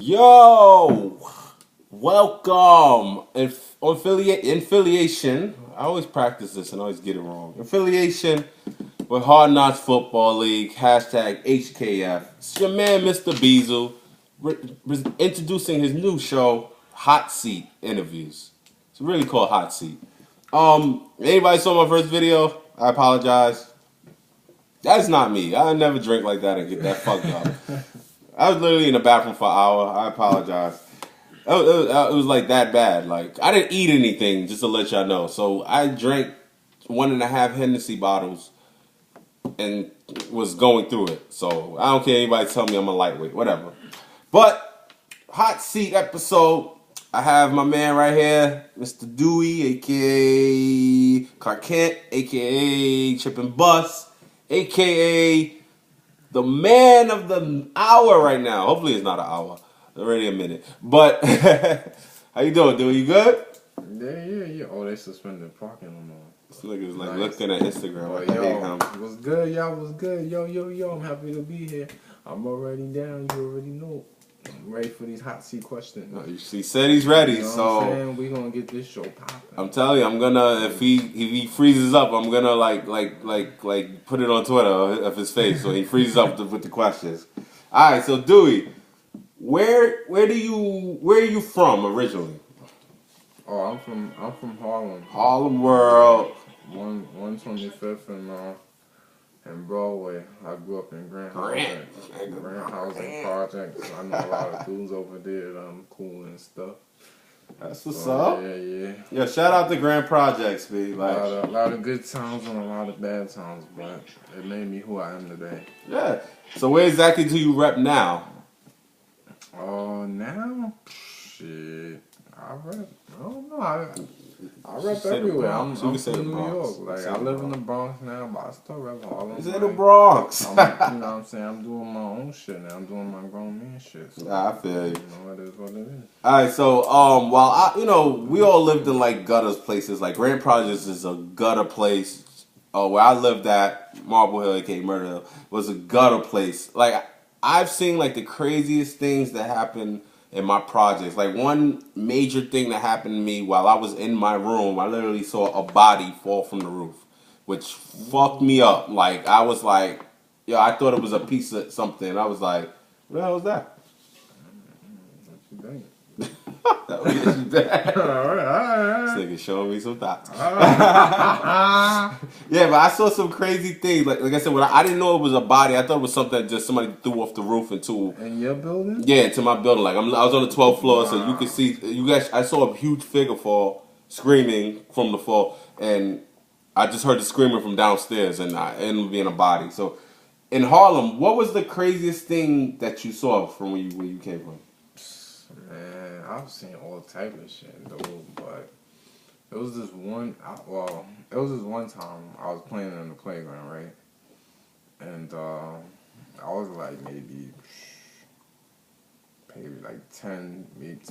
Yo, welcome. Affiliation. I always practice this and always get it wrong. Affiliation with Hard Knocks Football League. Hashtag HKF. It's your man, Mr. Beazle, introducing his new show, Hot Seat Interviews. It's really called Hot Seat. Anybody saw my first video? I apologize. That's not me. I never drink like that and get that fucked up. I was literally in the bathroom for an hour. I apologize. It was like that bad. Like, I didn't eat anything, just to let y'all know. So I drank 1.5 Hennessy bottles and was going through it. So I don't care anybody tell me I'm a lightweight, whatever. But hot seat episode. I have my man right here, Mr. Dewey, aka Clark Kent, aka Chip and Bus, aka the man of the hour right now. Hopefully it's not an hour. Already a minute. But how you doing, dude? You good? Yeah. Oh, they suspended parking on them. This nigga's like looking at Instagram. Like, I hate him. What's good, y'all? What's good? Yo. I'm happy to be here. I'm already down. You already know. I'm ready for these hot seat questions. He said he's ready, you know so what I'm saying? We gonna get this show popping. I'm telling you, I'm gonna if he freezes up, I'm gonna like put it on Twitter of his face so he freezes up with the questions. All right, so Dewey, where are you from originally? Oh, I'm from Harlem. Harlem World. 125th and Broadway. I grew up in Grand Housing Projects. I know a lot of dudes over there that I'm cool and stuff. That's what's up. Yeah. Yeah, shout out to Grand Projects, B. Like a lot of good times and a lot of bad times, but it made me who I am today. yeah. So where exactly do you rep now? Now? Shit. I don't know. I rep everywhere. I'm from New York. Like, I live in the Bronx now, but I still rep Harlem. Is it the Bronx? You know what I'm saying? I'm doing my own shit now. I'm doing my grown man shit. So, I feel you. You know, it is what it is. Alright, so while we all lived in like gutters places. Like Grand Projects is a gutter place. Where I lived at, Marble Hill, aka Murder Hill, was a gutter place. Like, I've seen like the craziest things that happen in my projects. Like, one major thing that happened to me while I was in my room, I literally saw a body fall from the roof, which fucked me up. Like, I was like, yo, I thought it was a piece of something. I was like, what the hell was that? What you think? That was what you did. All right. This nigga showing me some thoughts. Yeah, but I saw some crazy things. Like I said, I didn't know it was a body. I thought it was something that just somebody threw off the roof into. In your building? Yeah, into my building. Like I was on the 12th floor, so you could see. I saw a huge figure fall, screaming from the fall, and I just heard the screaming from downstairs, and it ended up being a body. So, in Harlem, what was the craziest thing that you saw from where you came from? Man, I've seen all type of shit, though, but it was this one time I was playing in the playground, right? And I was like maybe like 10,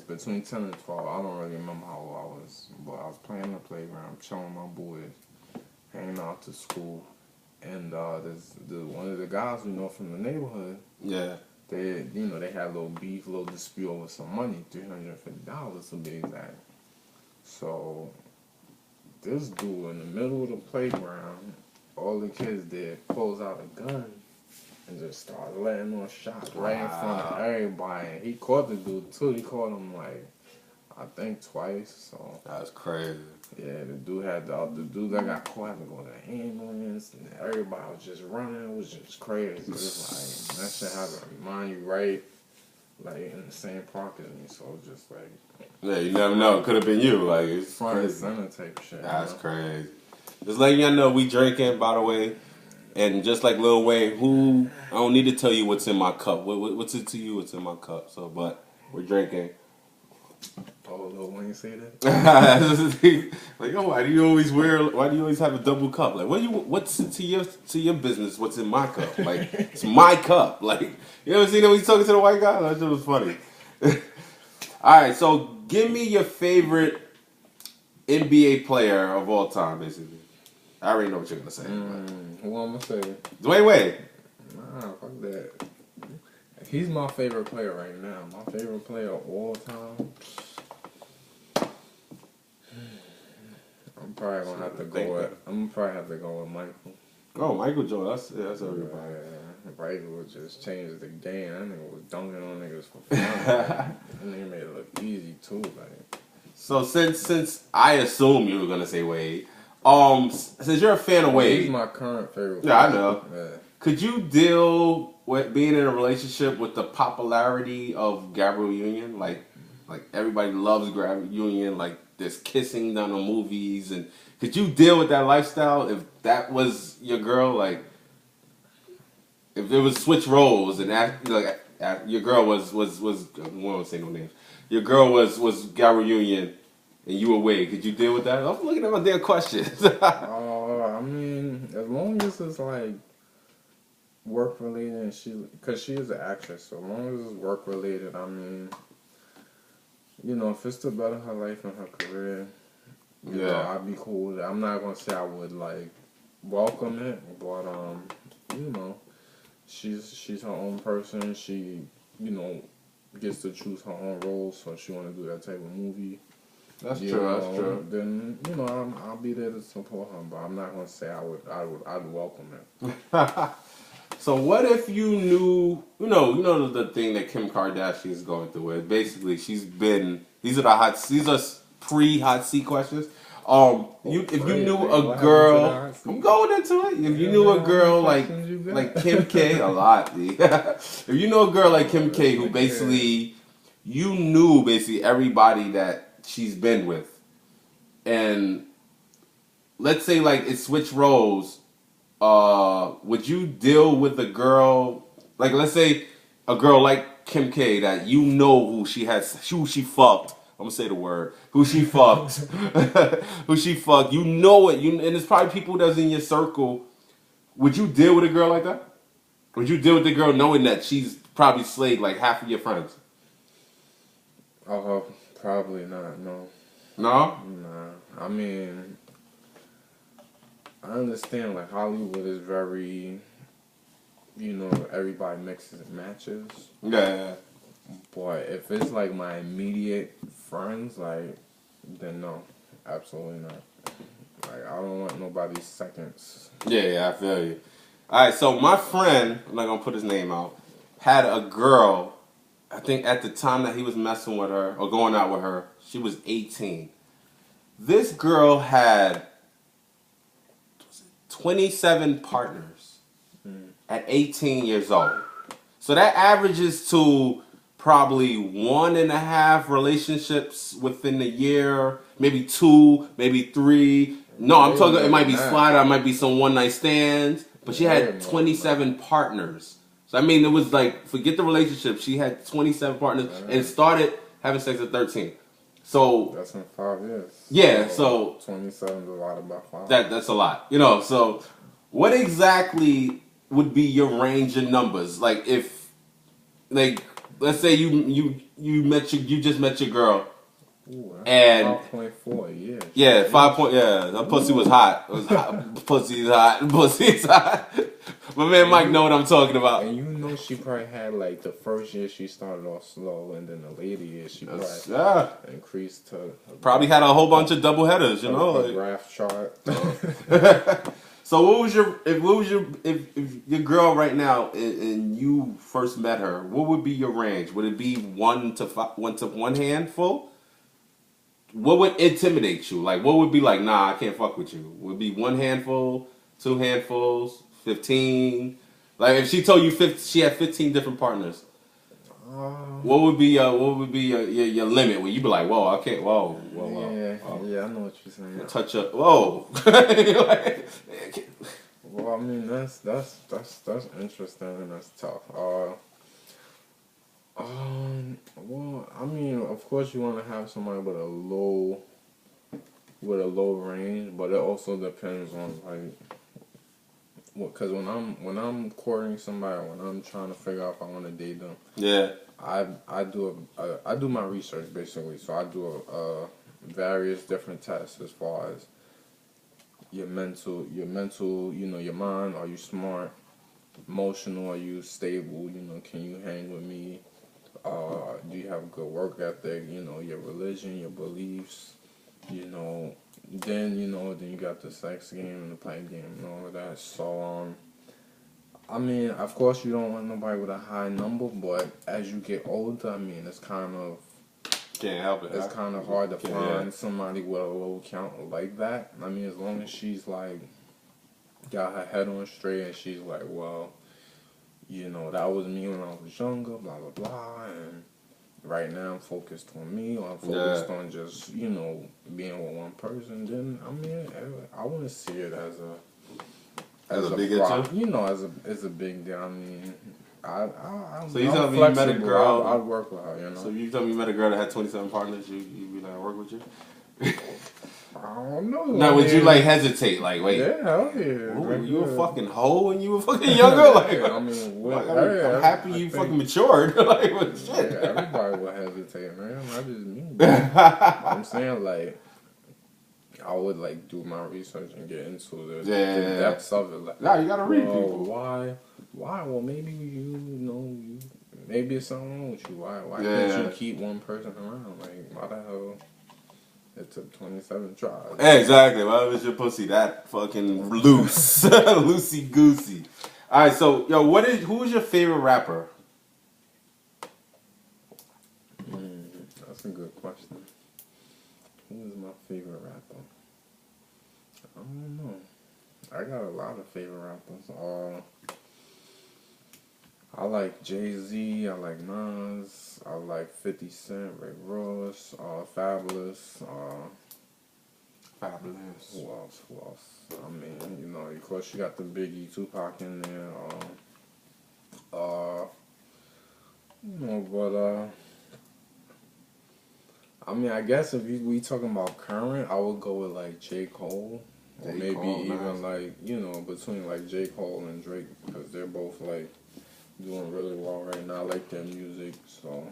between 10 and 12. I don't really remember how old I was, but I was playing in the playground, chilling with my boys, hanging out to school, and one of the guys we know from the neighborhood. Yeah. They had a little beef, a little dispute over some money, $350 to be exact. So this dude in the middle of the playground, all the kids did, pulls out a gun and just started letting off shots right in front of everybody. And he caught the dude too. He caught him like, I think twice. So That's crazy. yeah, the dude that got caught had to go to the ambulance, and everybody was just running. It was just crazy. It's like, that shit had to remind you right, like in the same park as me. So it's just like, Yeah, you never know. It could have been you. Like, it's front and crazy. center type shit. That's crazy. Just letting y'all know we drinking, by the way. And just like Lil Wayne, I don't need to tell you what's in my cup. What's it to you? What's in my cup? So, but we're drinking. Oh, Lil Wayne say that? Like, yo, why do you always have a double cup? Like, what's to your business? What's in my cup? Like, it's my cup. Like, you ever seen him when he's talking to the white guy? That shit was funny. All right, so give me your favorite NBA player of all time, basically. I already know what you're gonna say. Who I'm gonna say? Dwayne Wade. Nah, fuck that. He's my favorite player right now. My favorite player of all time. I'm probably gonna have to go with. I'm gonna probably have to go with Michael. Oh, Michael Jordan. That's everybody. Yeah, Michael just changed the game. That nigga was dunking on niggas for fun. That nigga made it look easy too. Like. So since I assume you were gonna say Wade, since you're a fan of Wade, He's my current favorite. Yeah, I know. Yeah. Could you deal with being in a relationship with the popularity of Gabrielle Union? Like everybody loves Gabrielle Union. Like there's kissing done on movies, and could you deal with that lifestyle if that was your girl? Like if there was switch roles and your girl was I won't say no names. Your girl was Gabrielle Union, and you were Wade. Could you deal with that? I'm looking at my damn questions. I mean, as long as it's like work related, and because she is an actress, so as long as it's work related, I mean, if it's to better her life and her career, I'd be cool with it. I'm not gonna say I would like welcome it, but she's her own person. She gets to choose her own roles, so she want to do that type of movie. That's true. Then I'll be there to support her, but I'm not gonna say I'd welcome it. So what if you knew, the thing that Kim Kardashian is going through? Where basically these are pre-hot seat questions. If you knew a girl, I'm going into it. If you knew a girl like Kim K, a lot. If you know a girl like Kim K, who basically you knew everybody that she's been with, and let's say like it switched roles. Would you deal with a girl like, let's say a girl like Kim K that who she fucked? I'm gonna say the word. Who she fucked? Who she fucked? You know it. And there's probably people that's in your circle. Would you deal with a girl like that? Would you deal with the girl knowing that she's probably slayed like half of your friends? Probably not. No. No. Nah. I mean, I understand like Hollywood is very, everybody mixes and matches. Yeah. But if it's like my immediate friends, like, then no, absolutely not. Like I don't want nobody's seconds. Yeah, I feel you. All right, so my friend, I'm not gonna put his name out, had a girl. I think at the time that he was messing with her or going out with her, she was 18. This girl had 27 partners at 18 years old. So that averages to probably 1.5 relationships within a year, maybe 2, maybe 3. No, I'm talking, it might be slider, it might be some one night stands, but she had 27 partners. So I mean, it was like, forget the relationship, she had 27 partners and started having sex at 13. So that's in 5 years. Yeah, so 27 divided by 5. That's a lot. So what exactly would be your range of numbers? Like if let's say you just met your girl. Ooh, and 5.4 years. Yeah, 5 point. Yeah, that pussy was hot. It was hot. Pussy's hot. Pussy's hot. My man Mike know what I'm talking about. And she probably had like the first year she started off slow, and then the later years she probably increased to. Probably had a whole bunch of double headers, a graph chart. So if your girl right now and you first met her, what would be your range? Would it be 1 to 1 handful? What would intimidate you? Like what would be like, nah, I can't fuck with you? Would it be 1 handful, 2 handfuls, 15? Like if she told you she had 15 different partners, what would be your limit? Where you be like, whoa, I can't, whoa. Yeah, I know what you're saying. Touch up, whoa. Well, I mean that's interesting and that's tough. Well, I mean, of course you want to have somebody with a low range, but it also depends on like, because when I'm courting somebody, when I'm trying to figure out if I want to date them, I do my research basically. So I do various different tests as far as your mental, your mind. Are you smart? emotional? Are you stable? You know, can you hang with me? Do you have a good work ethic? You know, your religion, your beliefs. You know, then you got the sex game and the pipe game and all of that. So I mean, of course, you don't want nobody with a high number, but as you get older, I mean, it's kind of Can't help it. it's kind of hard to find Yeah. somebody with a low count like that. I mean, as long as she's like got her head on straight and she's like, well, you know, that was me when I was younger, blah blah blah, and right now I'm focused on me, or I'm focused on just being with one person. Then I mean, I wouldn't see it as a big pro- issue? you know, as a big deal. I mean, I'm So you tell I'm me you met a flexible. girl. I'd work with her, you know. So you tell me you met a girl that had 27 partners, you be like, I work with you? I don't know. Now, would you like hesitate? Like, wait, Yeah, hell yeah. were you a fucking hoe when you were fucking younger? Like, Yeah, I mean, like, I'm happy you fucking matured. Like, what shit? Yeah, everybody would hesitate, man. I just me. I'm saying, like, I would like do my research and get into the depths of it. Like, nah, you gotta read well, people. Why? Well, maybe maybe it's something wrong with you. Why can't you keep one person around? Like, why the hell? It took 27 tries. Exactly. Why was your pussy that fucking loose, loosey goosey? All right, so yo, who is your favorite rapper? That's a good question. Who is my favorite rapper? I don't know. I got a lot of favorite rappers. I like Jay-Z, I like Nas, I like 50 Cent, Rick Ross, Fabulous. Fabulous. Who else? I mean, of course you got the Biggie, Tupac in there. I mean, I guess if we talking about current, I would go with like J. Cole. Or maybe Cole, even like, between like J. Cole and Drake, because they're both like doing really well right now. I like their music, so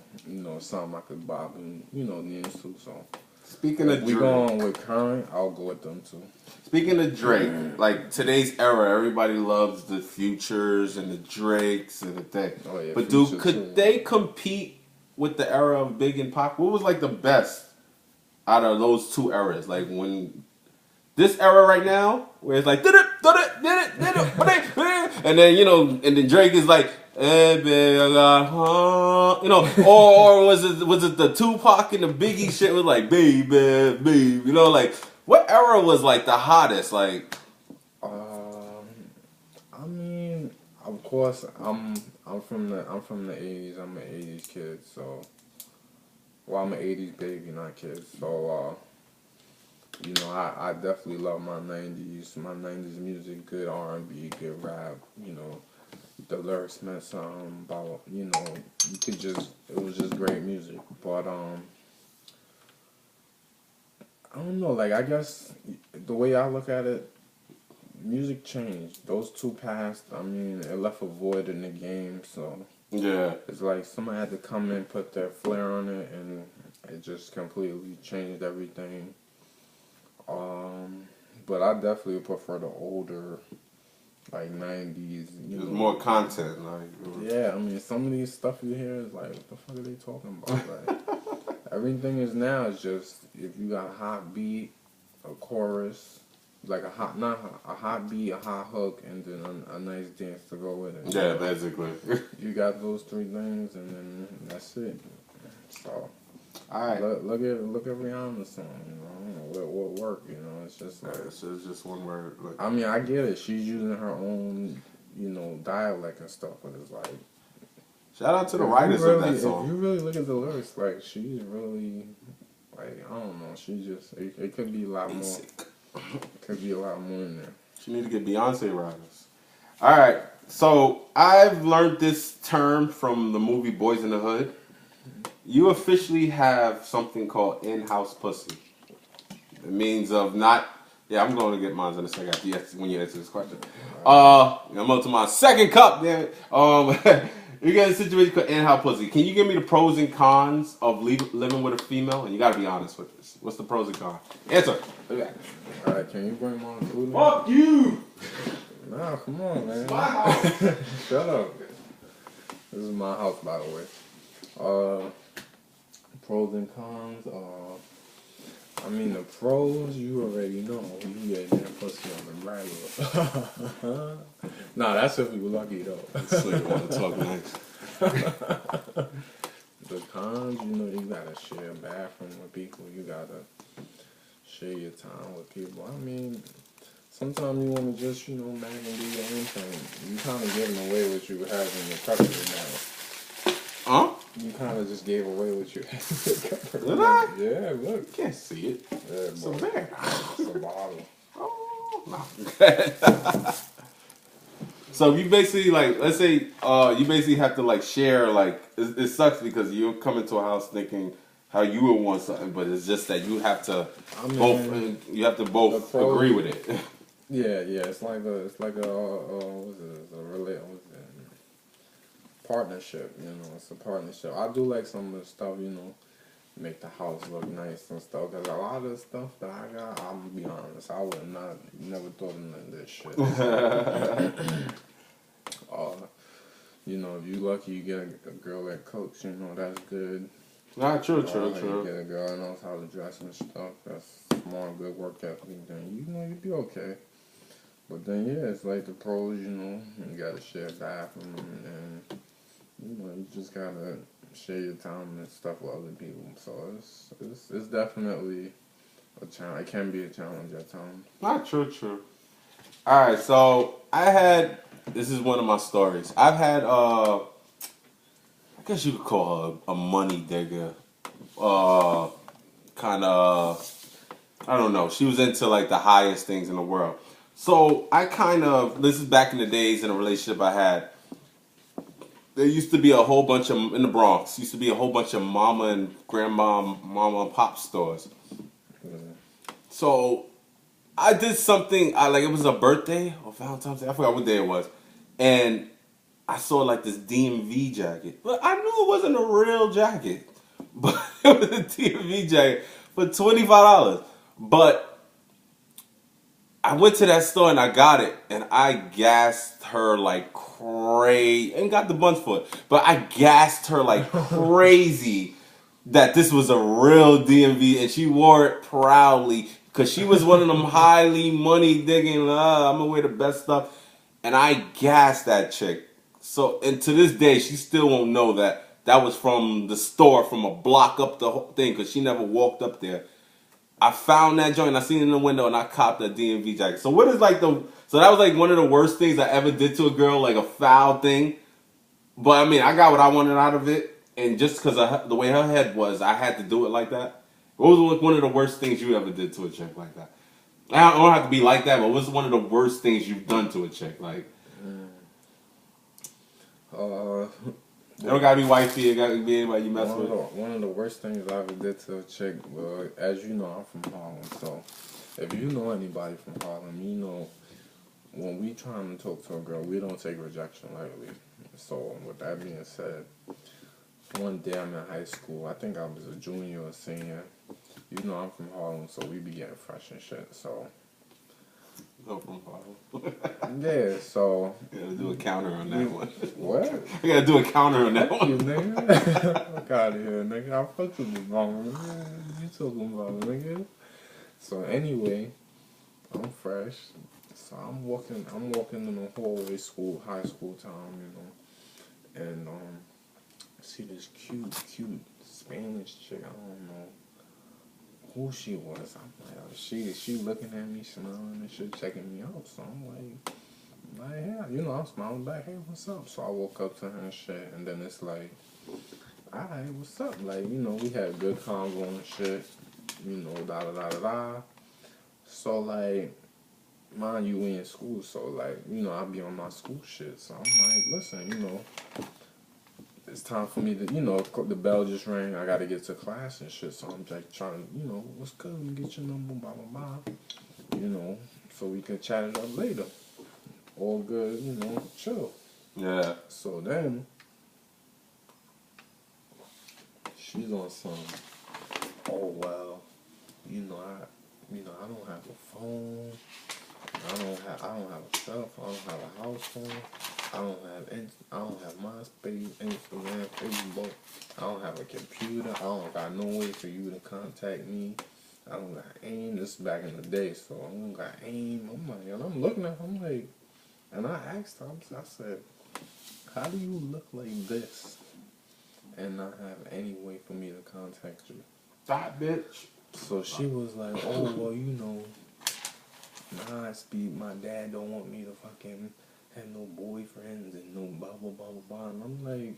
something I could bop and dance to. So Speaking of we Drake, going with current, I'll go with them too. speaking of Drake, like today's era, everybody loves the Futures and the Drakes and the thing. Oh yeah, But Future could too. they compete with the era of Big and Pac? What was like the best out of those two eras? Like when this era right now, where it's like did it, and then and then Drake is like, baby, I got, or was it the Tupac and the Biggie shit was like, baby, like what era was like the hottest? Like, I mean, of course, I'm from the '80s. I'm an '80s kid, so I'm an '80s baby, not kid. So I definitely love my '90s. My '90s music, good R&B, good rap. The lyrics meant something about you could just it was just great music. But I don't know. Like I guess the way I look at it, music changed. Those two passed. I mean, it left a void in the game. So yeah, it's like somebody had to come in, put their flair on it, and it just completely changed everything. But I definitely prefer the older, like '90s. there's more content. Like, Yeah, I mean, some of these stuff you hear is like, what the fuck are they talking about? Like, everything is now is just if you got a hot beat, a chorus, like a hot beat, a hot hook, and then a nice dance to go with it. yeah, basically. You got those three things, and then that's it. So. All right. Look at Rihanna's song. What work? It's just like It's just one word. Like, I mean, I get it. She's using her own, dialect and stuff, but it's like shout out to the writers of that If song. you really look at the lyrics, like she's really, like I don't know. She just it could be a lot more. It could be a lot more in there. She need to get Beyonce writers. All right. So I've learned this term from the movie Boys in the Hood. You officially have something called in-house pussy. It means of not. Yeah, I'm going to get mine in a second when you answer this question. I'm up to my second cup. Damn it. You get a situation called in-house pussy. Can you give me the pros and cons of living with a female? And you got to be honest with this. What's the pros and cons? Answer. All right, can you bring my food? Fuck you. Nah, come on, man. It's my house. Shut up. This is my house, by the way. Pros and cons. I mean, the pros, you already know. You getting that pussy on the regular. Nah, that's if you lucky, though. So you want to talk nice. The cons, you know, you gotta share a bathroom with people. You gotta share your time with people. I mean, sometimes you want to just, man, and do your own thing. You kind of giving away what you have in your cupboard now. Huh? You kind of just gave away what you had in your cupboard. Did I? Yeah, look. You can't see it. Yeah, It's a boy. bear. It's a bottle. Oh, no. So you basically like, let's say, you basically have to like share. Like, it sucks because you come into a house thinking how you would want something, but it's just that you have to both agree with it. Yeah, it's like a partnership. It's a partnership. I do like some of the stuff, make the house look nice and stuff. Cause a lot of the stuff that I got, I'm gonna be honest, I would never thought of none of this shit. If you lucky, you get a girl that cooks. That's good. Nah, true. You get a girl that knows how to dress and stuff. That's smart, good work ethic. Then you'd be okay. But then it's like the pros. You gotta share a bathroom and you just gotta share your time and stuff with other people. So it's definitely a challenge. It can be a challenge at times. Not true. All right, so this is one of my stories. I've had I guess you could call her a money digger. Kind of, I don't know. She was into like the highest things in the world. So this is back in the days in a relationship I had. There used to be in the Bronx, used to be a whole bunch of mama and and pop stores. So I did something, it was a birthday or Valentine's Day, I forgot what day it was. And I saw like this DMV jacket. But I knew it wasn't a real jacket. But it was a DMV jacket for $25. But I went to that store and I got it, and I gassed her like crazy, and got the bunch for it. But I gassed her like crazy that this was a real DMV, and she wore it proudly because she was one of them highly money digging. I'm gonna wear the best stuff, and I gassed that chick. So, and to this day, she still won't know that was from the store from a block up the whole thing because she never walked up there. I found that joint, I seen it in the window, and I copped a DMV jacket. So so that was like one of the worst things I ever did to a girl, like a foul thing. But I mean, I got what I wanted out of it, and just because of the way her head was, I had to do it like that. What was one of the worst things you ever did to a chick like that? I don't have to be like that, but what's one of the worst things you've done to a chick? Like, it don't gotta be wifey, it gotta be anybody you mess with. One of the worst things I ever did to a chick, well, as you know, I'm from Harlem, so if you know anybody from Harlem, you know when we trying to talk to a girl, we don't take rejection lightly. So with that being said, one day I'm in high school, I think I was a junior or senior. You know I'm from Harlem, so we be getting fresh and shit, so. Go from Harlem. Yeah, so. You gotta do a counter on that one. What? You gotta do a counter on that one. You nigga. Fuck out of here, nigga. I fucked with you, mama. You talking about, nigga? So anyway, I'm fresh. So I'm walking in the hallway, high school time, and I see this cute Spanish chick. I don't know who she was. I'm like, oh, she looking at me, smiling and shit, checking me out. So I'm like, yeah, I'm smiling back. Hey, what's up? So I woke up to her and shit, and then it's like, alright, what's up? Like, we had good convo and shit. Da da da da da. So like, mind you, we in school, so like, I be on my school shit. So I'm like, listen, it's time for me to, the bell just rang. I got to get to class and shit. So I'm like trying to, what's good? Let me get your number, blah, blah, blah. So we can chat it up later. All good, chill. Yeah. So then, she's on some, oh, well, I don't have a phone. I don't have a cell phone. I don't have a house phone. I don't have MySpace, Instagram, Facebook. I don't have a computer. I don't got no way for you to contact me. I don't got AIM. This is back in the day, so I don't got AIM. I'm like, and I'm looking at him like, and I asked her, I said, how do you look like this and not have any way for me to contact you? That bitch. So she was like, oh, well, you know, nah, speed, my dad don't want me to fucking have no boyfriends and no blah, blah, blah, blah, blah. And I'm like,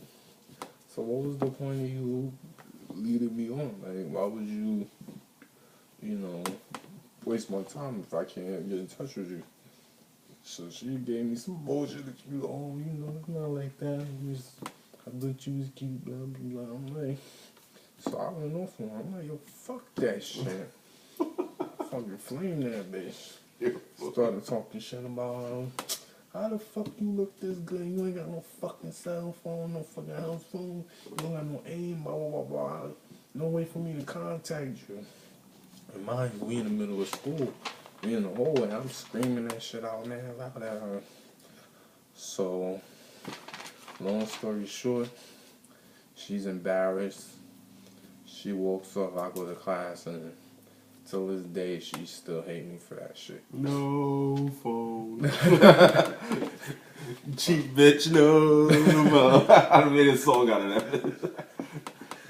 so what was the point of you leading me on? Like, why would you, you know, waste my time if I can't get in touch with you? So she gave me some bullshit that you, oh, you know, it's not like that. I thought you was cute, blah, blah, blah. I'm like, so I went off on her. I'm like, yo, fuck that shit. Fucking flame that bitch. Started talking shit about how the fuck you look this good? You ain't got no fucking cell phone, no fucking house phone. You don't got no AIM, blah, blah, blah, blah. No way for me to contact you. And mind you, we in the middle of school. We in the hallway. I'm screaming that shit out now, laughing at her. So, long story short, she's embarrassed. She walks off. I go to class, and till this day, she still hate me for that shit. No phone. Cheap bitch, no. I made a song out of that.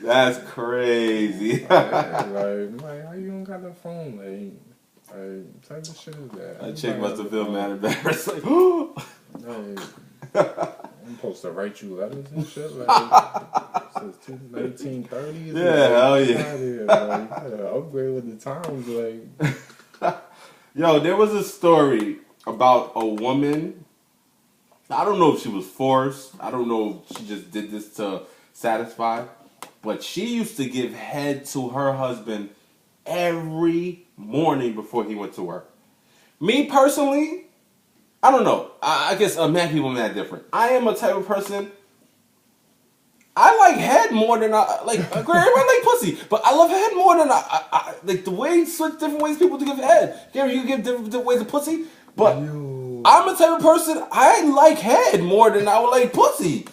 That's crazy. like, how you don't got the phone? Like, type of shit is that? That chick must have felt mad embarrassed. Like, I'm supposed to write you letters and shit. Like, since 1930s. Yeah, hell yeah. Upgrade with the times. Like, yo, there was a story about a woman. I don't know if she was forced. I don't know if she just did this to satisfy. But she used to give head to her husband every morning before he went to work. Me personally, I don't know. I guess mad people mad different. I am a type of person. I like head more than I like. Everybody like pussy, but I love head more than I like the way switch different ways people to give head. Gary, you give different ways of pussy, but I'm a type of person. I like head more than I would like pussy.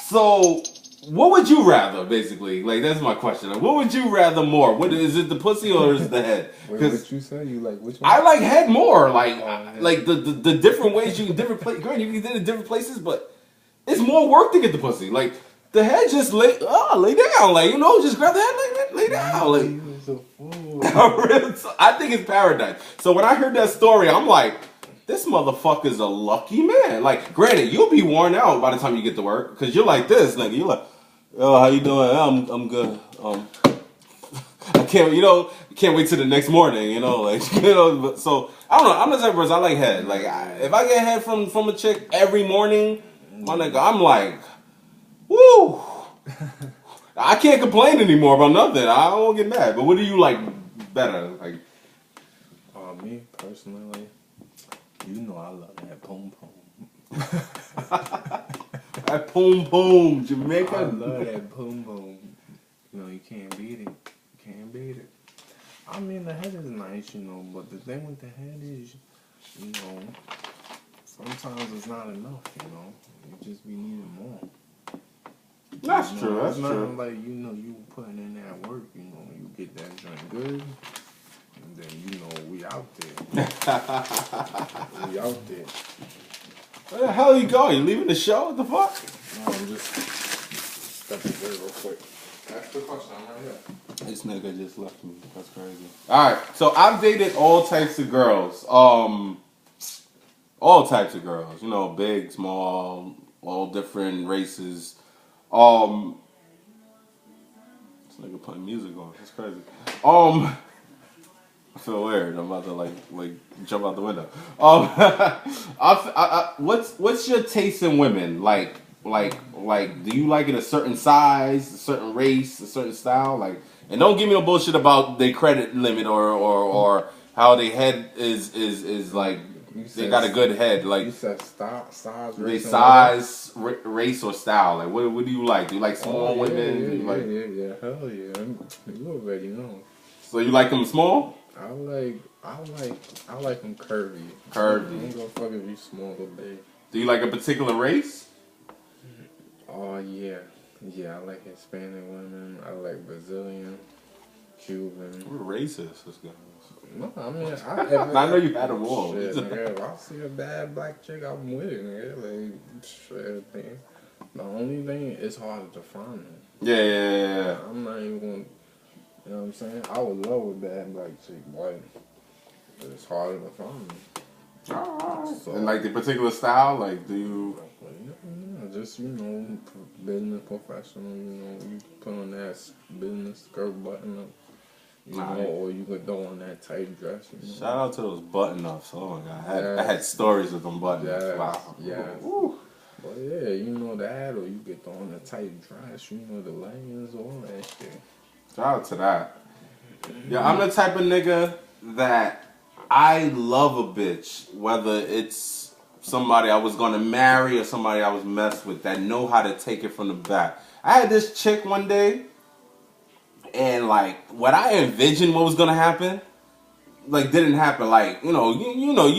So, what would you rather? Basically, like that's my question. Like, what would you rather more? What is it, the pussy or is it the head? Wait, what you say? You like which one? I like head more. Like, like the different ways you can different places. Great, you can get in different places, but it's more work to get the pussy. Like. The head just lay down, like, you know, just grab the head, lay down, like. I think it's paradise. So when I heard that story, I'm like, this motherfucker's a lucky man. Like, granted, you'll be worn out by the time you get to work, because you're like this, nigga. You're like, oh, how you doing? I'm good. I can't wait till the next morning, you know, like, you know. But, so I don't know. I'm the type of person I like head. Like, if I get head from a chick every morning, my nigga, I'm like. Woo! I can't complain anymore about nothing. I don't get mad. But what do you like better? Like, me personally, you know I love that pom pom. that pom pom, Jamaica. I love that pom pom. You know you can't beat it. You can't beat it. I mean the head is nice, you know, but the thing with the head is, you know, sometimes it's not enough. You know, you just be needing more. That's you know, true. That's it's true. Not like you putting in that work. You know, you get that joint good, and then you know we out there. We out there. Where the hell are you going? You leaving the show? What the fuck? No, I'm just stepping away real quick. Ask the question. I'm right here. This nigga just left me. That's crazy. All right, so I've dated all types of girls. All types of girls. You know, big, small, all different races. This nigga putting music on. That's crazy. I feel weird. I'm about to like jump out the window. What's your taste in women? Like, do you like it a certain size, a certain race, a certain style? Like, and don't give me no bullshit about their credit limit or how their head is like. They got a good head. Like you said, size, they size, race, or style. Like what do you like? Do you like small women? Yeah, hell yeah. You already know. So you like them small? I like them curvy. I Curvy. don't go fuck if you small or big. Do you like a particular race? Oh yeah, yeah. I like Hispanic women. I like Brazilian, Cuban. We're racist. This guy. No, I mean I know you had them all. Shit, nigga, if I see a bad black chick, I'm with it, nigga. Like shit, everything. The only thing it's hard to find them. Yeah. I'm not even going. You know what I'm saying? I would love a bad black chick, but it's harder to find them. Alright. So, And like the particular style, like do you? Just business professional. You put on that business skirt button up. Or you could throw on that tight dress. Shout out to those button ups. Oh my god, I had stories with them button ups. Yes, Wow. yes. Ooh. But yeah, that, or you could throw on a tight dress. The leggings, all that shit. Shout out to that. Yeah, I'm the type of nigga that I love a bitch, whether it's somebody I was gonna marry or somebody I was messed with, that know how to take it from the back. I had this chick one day, and like what I envisioned what was gonna happen, like didn't happen. Like you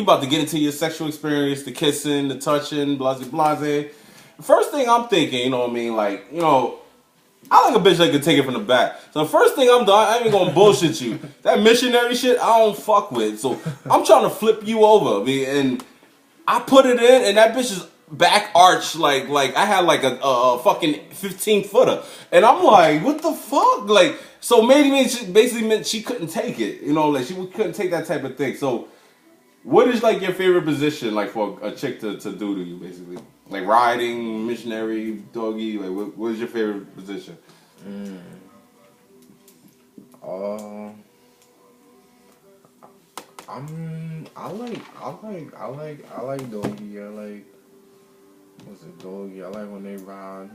about to get into your sexual experience, the kissing, the touching, blase blase. The first thing I'm thinking, you know what I mean, like I like a bitch that can take it from the back. So the first thing I'm done, I ain't gonna bullshit you. That missionary shit, I don't fuck with. So I'm trying to flip you over, and I put it in, and that bitch is back arched like I had like a fucking 15-footer, and I'm like, what the fuck? Like, so maybe she basically meant she couldn't take it, like she couldn't take that type of thing. So, what is like your favorite position, like for a chick to do to you, basically? Like riding, missionary, doggy. Like, what is your favorite position? I like doggy. What's it, doggy? I like when they ride.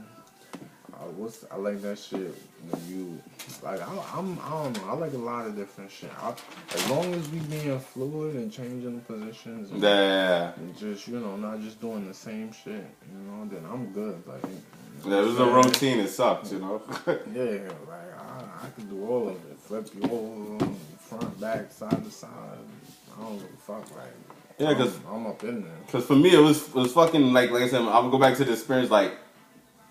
I like that shit when you like. I don't know. I like a lot of different shit. As long as we being fluid and changing positions. And, Yeah. And just not just doing the same shit. Then I'm good. Like. Yeah, it was a routine. It sucks, Yeah, like I can do all of it. Flip you over, front, back, side to side. I don't give a fuck. Like. Yeah, cause I'm up in there. Cause for me it was fucking like I said, I'm gonna go back to the experience like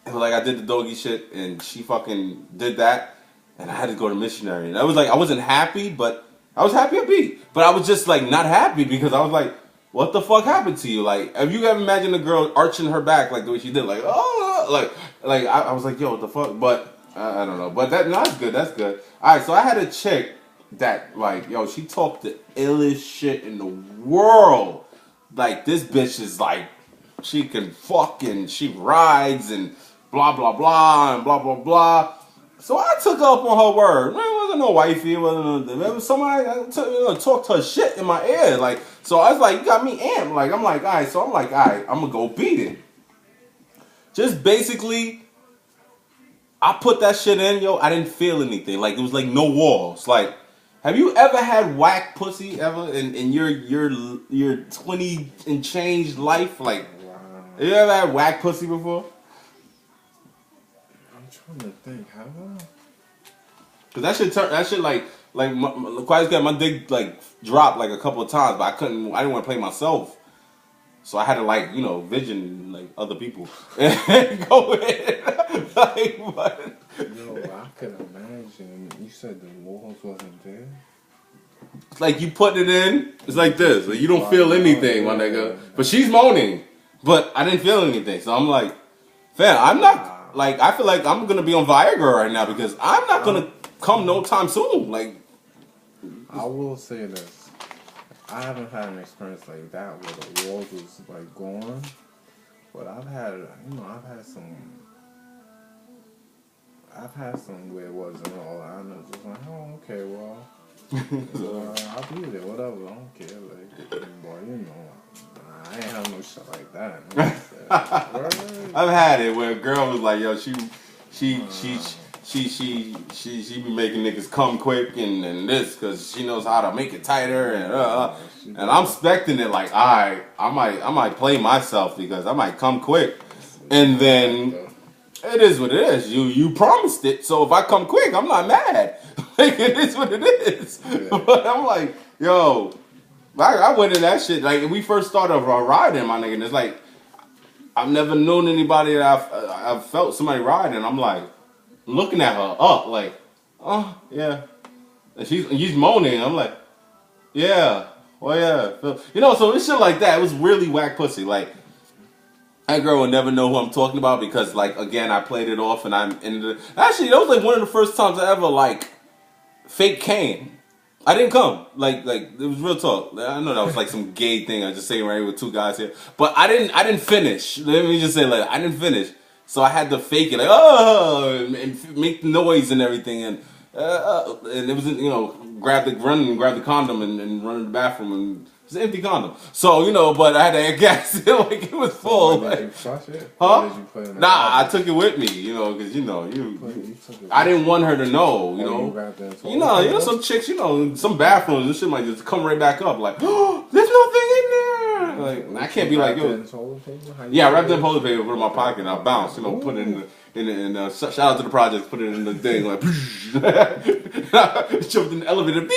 I did the doggy shit and she fucking did that and I had to go to missionary and I was like I wasn't happy but I was happy a beat but I was just like not happy because I was like what the fuck happened to you? Like have you ever imagined a girl arching her back like the way she did like I was like yo what the fuck but I don't know but that's good alright so I had a chick that like yo she talked the illest shit in the world like this bitch is like she can fucking she rides and blah blah blah and blah blah blah so I took her up on her word. Man, it wasn't no wifey, it was somebody talked her shit in my ear like so I was like you got me amped like I'm like alright I'm gonna go beat it just basically I put that shit in yo I didn't feel anything like it was like no walls like have you ever had whack pussy ever in your 20 and change life? Like, have you ever had whack pussy before? I'm trying to think. Have I? Cause that shit like quiet got my dick like dropped like a couple of times, but I didn't want to play myself, so I had to like vision like other people and go in like what. Yo, I could imagine. You said the walls wasn't there. Like you put it in, it's like this. Like you don't feel anything, my nigga. But she's moaning, but I didn't feel anything. So I'm like, fam, I'm not like I feel like I'm gonna be on Viagra right now because I'm not gonna come no time soon. Like I will say this, I haven't had an experience like that where the walls was like gone, but I've had some where it wasn't all. I know, just like, oh, okay, well, I'll be there, whatever. I don't care, like, boy, I ain't have no shit like that. I've had it where a girl was like, yo, she be making niggas come quick and this because she knows how to make it tighter and I'm expecting it like, alright, I might play myself because I might come quick, and then. It is what it is. You promised it, so if I come quick, I'm not mad. Like, it is what it is. Yeah. But I'm like, yo, I went in that shit. Like, we first started riding, my nigga, and it's like, I've never known anybody that I've felt somebody riding. I'm like, looking at her up, like, oh, yeah. And he's moaning. I'm like, yeah, well, yeah. You know, so it's shit like that. It was really whack pussy. Like, that girl would never know who I'm talking about because, like, again, I played it off and I'm in the. Actually, that was like one of the first times I ever, like, fake came. I didn't come. Like it was real talk. I know that was like some gay thing. I just saying right here with two guys here, but I didn't finish. Let me just say like I didn't finish, so I had to fake it like and make the noise and everything, and it was grab the condom and run in the bathroom and it's an empty condom. So but I had to gas it like it was full. Did Like, you flush it? huh? Or did you put it in the Nah, I garbage? took it with me, because You took it I with didn't want her to know, you. Oh, you wrapped it in toilet You know, paper? some chicks, some bathrooms and shit might just come right back up like, oh, there's nothing in there. Like, I can't be like, Wrapped it yo. in toilet paper? How you Yeah, I do wrapped it in it? toilet paper, put it in my pocket, and I bounced, put it shout out to the projects, put it in the thing, like, jumped in the elevator, bing,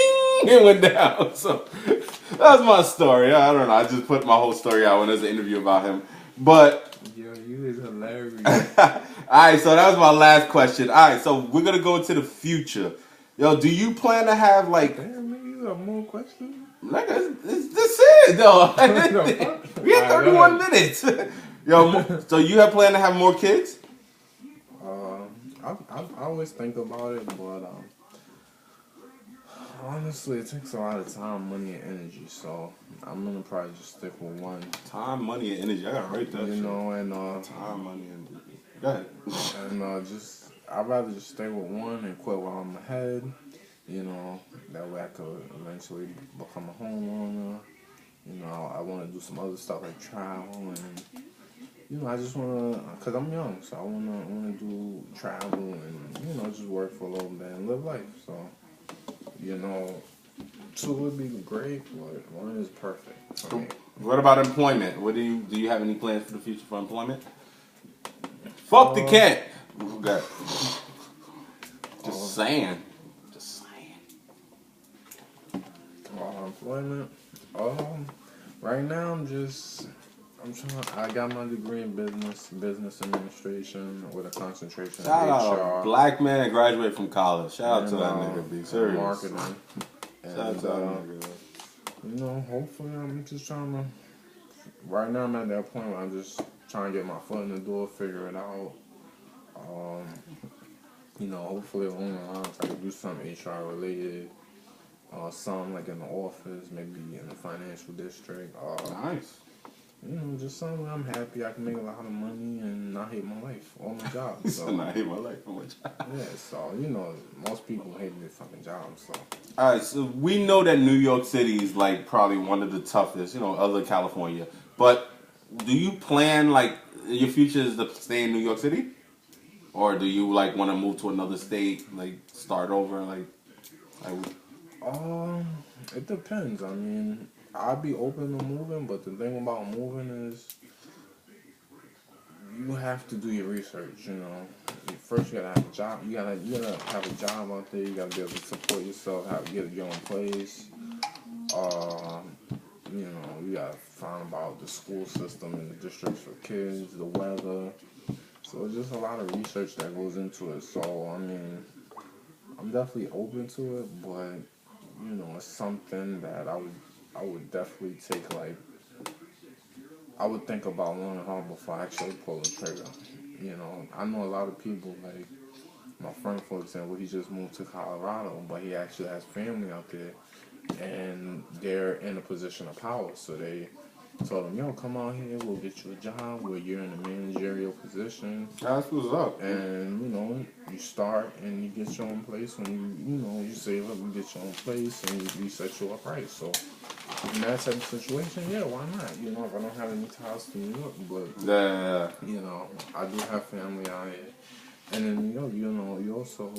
it went down. So, that was my story. I don't know, I just put my whole story out when there's an interview about him. But, Yo, you is hilarious. alright, so that was my last question. Alright, so we're gonna go into the future. Yo, do you plan to have, like, Damn, nigga, you got more questions? nigga, this it, though. We had 31 minutes. Yo, so you have planned to have more kids? I always think about it, but honestly, it takes a lot of time, money, and energy. So I'm gonna probably just stick with one. Time, money, and energy. I gotta write that. And time, money, and energy. Go ahead. and I'd rather just stay with one and quit while I'm ahead. That way I could eventually become a homeowner. I want to do some other stuff like travel and I just want to, cause I'm young, so I want to do travel and just work for a little bit and live life. So two would be great, but one is perfect for me. What about employment? Do you have any plans for the future for employment? Fuck the cat. Okay. Just saying. Employment. Right now I got my degree in business administration with a concentration Shout in out HR. a black man that graduated from college. Shout out to and, that nigga, be serious. marketing. Shout out to that nigga. Hopefully I'm just trying to. Right now I'm at that point where I'm just trying to get my foot in the door, figure it out. Hopefully along the lines I can do something HR related. Some like in the office, maybe in the financial district. Nice. Just something where I'm happy. I can make a lot of money and not hate my life or my job. So I hate my life for my job. yeah, so most people hate their fucking jobs. So All right, so we know that New York City is like probably one of the toughest, other than California. But do you plan like your future is to stay in New York City, or do you like want to move to another state, like start over, like? it depends. I mean, I'd be open to moving, but the thing about moving is you have to do your research. First you gotta have a job. You gotta have a job out there. You gotta be able to support yourself. Have to get your own place. You gotta find about the school system and the districts for kids, the weather. So it's just a lot of research that goes into it. So I mean, I'm definitely open to it, but it's something that I would definitely take I would think about long and hard before I actually pull the trigger. I know a lot of people, like my friend, for example, he just moved to Colorado, but he actually has family out there, and they're in a position of power. So they told him, yo, come out here, we'll get you a job where you're in a managerial position. That's what's up. And, you start and you get your own place. When you save up, you get your own place and we set you up right. So in that type of situation, yeah, why not? If I don't have any ties to New York, but, Yeah. I do have family out here. And then, you also,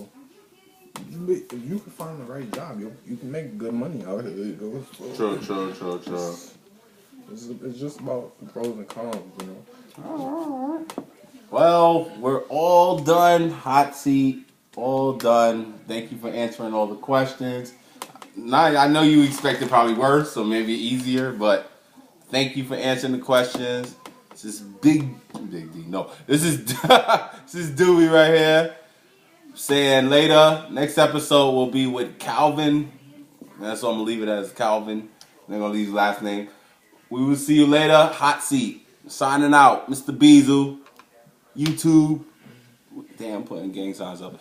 if you can find the right job, you can make good money out here. So True. It's just about pros and cons, All right. Well, we're all done. Hot seat. All done. Thank you for answering all the questions. Now, I know you expected probably worse, so maybe easier, but thank you for answering the questions. This is Big D. No, this is this is Dewey right here. Saying later, next episode will be with Calvin. That's what I'm gonna leave it as Calvin. I'm gonna leave his last name. We will see you later. Hot seat. Signing out, Mr. Beazle. YouTube. Damn, putting gang signs up.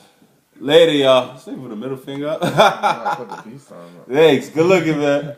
Later, y'all. Say with a middle finger up. I put the peace sign up. Thanks. Good looking, man.